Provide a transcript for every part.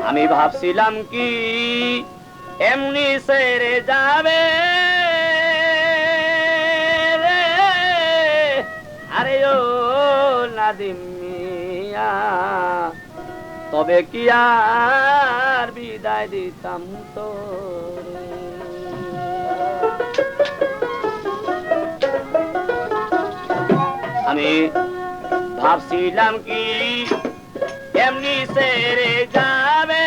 আমি ভাবছিলাম কি এমনি ছেড়ে যাবে রে, আরে ও নাদিম মিয়া, তবে কি আর বিদায় দিতাম তোরে। আমি ভাবছিলাম কি এমনি ছেড়ে যাবে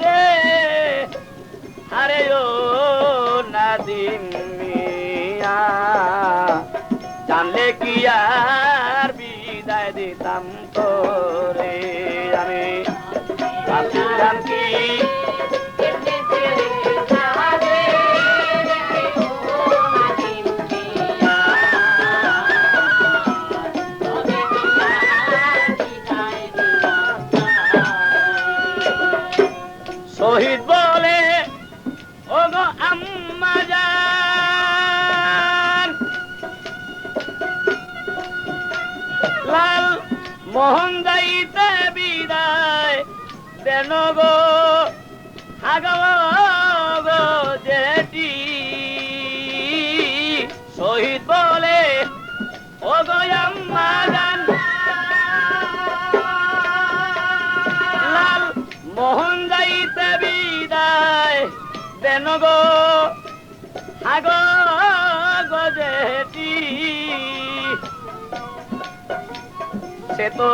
রে, আরে ও নাদিম মিয়া, জানলে কি আর বিদায় দিতাম তোরে। আমি ভাবছিলাম কি শহীদ বলে ও গো আম্মা জান, লাল মোহন যাইতে বিদায় দেন গো আগো গো জেঠি। শহীদ বলে ও গো আম্মা জান, লাল মোহন যাইতে বিদায় দেন গো আগো গো জেঠি। সে তো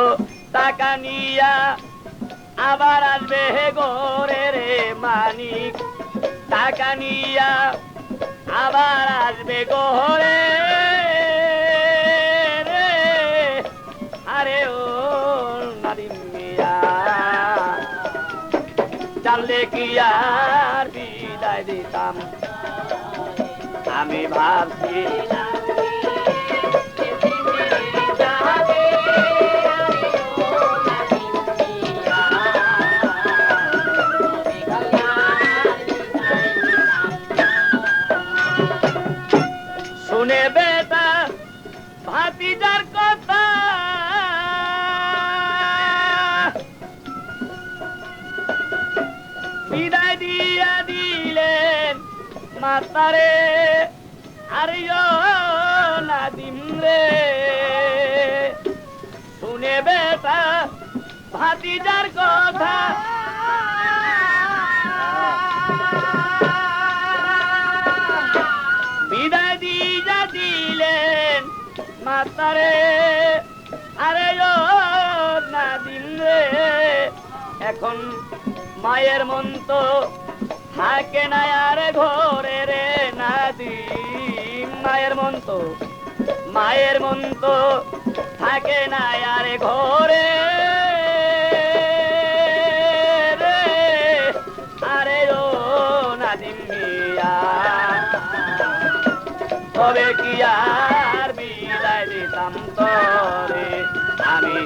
টাকা নিয়া আবার আসবে গোরে রে মানিক, টাকা নিয়া আবার আসবে গোরে রে, আরে ও নাদিম মিয়া, জানলে কি আর বিদায় দিতাম। আমি ভাবছিলাম শুনে বেটা ভাতিজার কথা, বিদায় দিয়া দিলেন মাতারে, আরে ও নাদিম রে। শুনে বেটা ভাতিজার কথা, বিদায় দিয়া দিলেন মাতারে, আরে ও নাদিম রে। এখন মায়ের মন তো থাকে না আর ঘরে রে নাদিম, মায়ের মন তো থাকে না আর ঘরে রে, আরে ও নাদিম মিয়া, তবে কি আর বিদায় দিতাম তোরে। আমি